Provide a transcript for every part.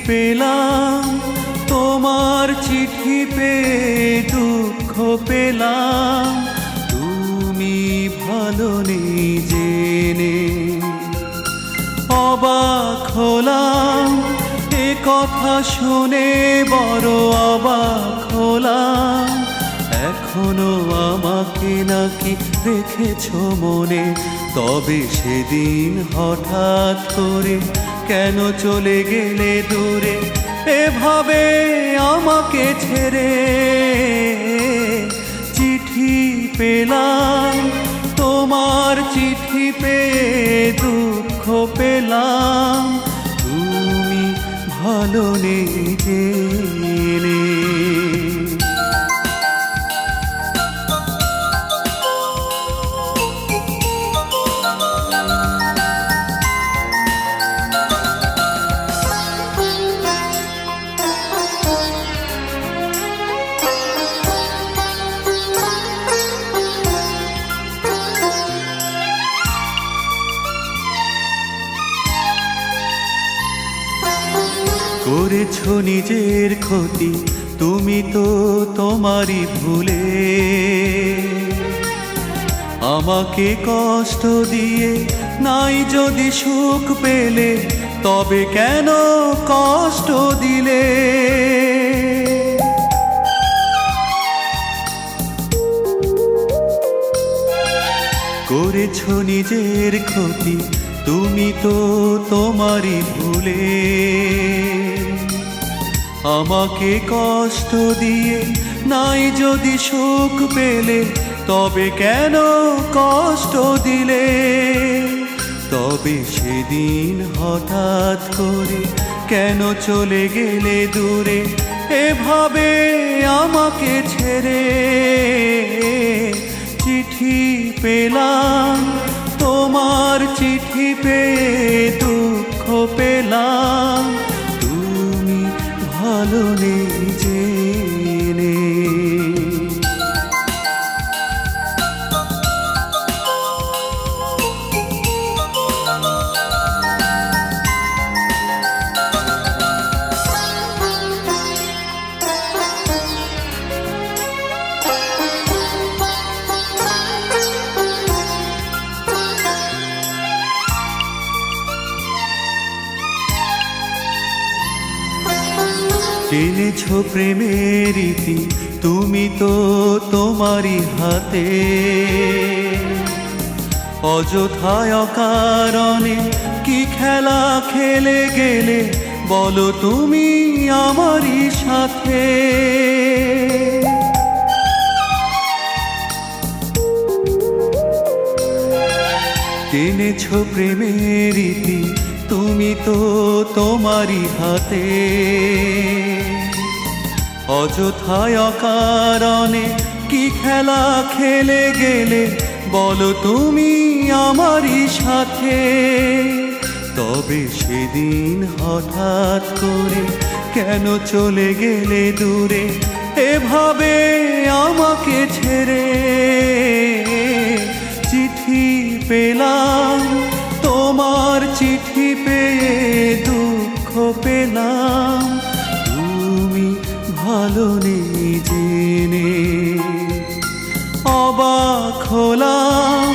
পেলাম, তোমার চিঠি পেয়ে দুঃখ পেলাম, তুমি ভালো নেই জেনে। অবাক হলাম এ কথা শুনে, বড় অবাক হলাম, এখনো আমাকে নাকি রেখেছ মনে। তবে সেদিন হঠাৎ করে কেন চলে গেলে দূরে, এভাবে আমাকে ছেড়ে। চিঠি পেলাম, তোমার চিঠি পেয়ে দুঃখ পেলাম, তুমি ভালো নেই জেনে। করেছ নিজের ক্ষতি তুমি তো তোমারই ভুলে, আমাকে কষ্ট দিয়ে নাই যদি সুখ পেলে, তবে কেন কষ্ট দিলে। করেছ নিজের ক্ষতি তুমি তো তোমারই ভুলে, আমাকে কষ্ট দিয়ে নাই যদি সুখ পেলে, তবে কেন কষ্ট দিলে। তবে সেদিন হঠাৎ করে কেন চলে গেলে দূরে, এভাবে আমাকে ছেড়ে। চিঠি পেলাম, তোমার চিঠি পেয়ে দুঃখ পেলাম, তুমি ভালো নেই জেনে। টেনেছ প্রেমের রীতি তুমি তো তোমারই হাতে, অযথায় অকারণে কি খেলা খেলে গেলে, বলো তুমি আমারই সাথে। টেনেছ প্রেমের রীতি তুমি তো তোমারই হাতে, অযথায় অকারণে কি খেলা খেলে গেলে, বলো তুমি আমারই সাথে। তবে সেদিন হঠাৎ করে কেন চলে গেলে দূরে, এভাবে আমাকে ছেড়ে। চিঠি পেলাম, তোমার চিঠি পেয়ে দুঃখ পেলাম, তুমি ভালো নেই জেনে। অবাক হলাম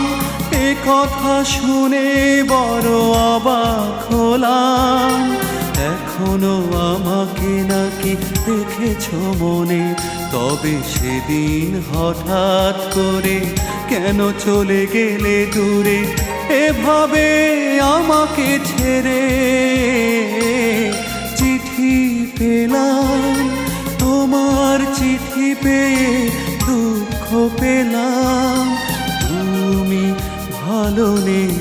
এ কথা শুনে, বড় অবাক হলাম, এখনো আমাকে নাকি রেখেছ মনে। তবে সেদিন হঠাৎ করে কেন চলে গেলে দূরে, এভাবে আমাকে ছেড়ে। চিঠি পেলাম, তোমার চিঠি পেয়ে দুঃখ পেলাম, তুমি ভালো নেই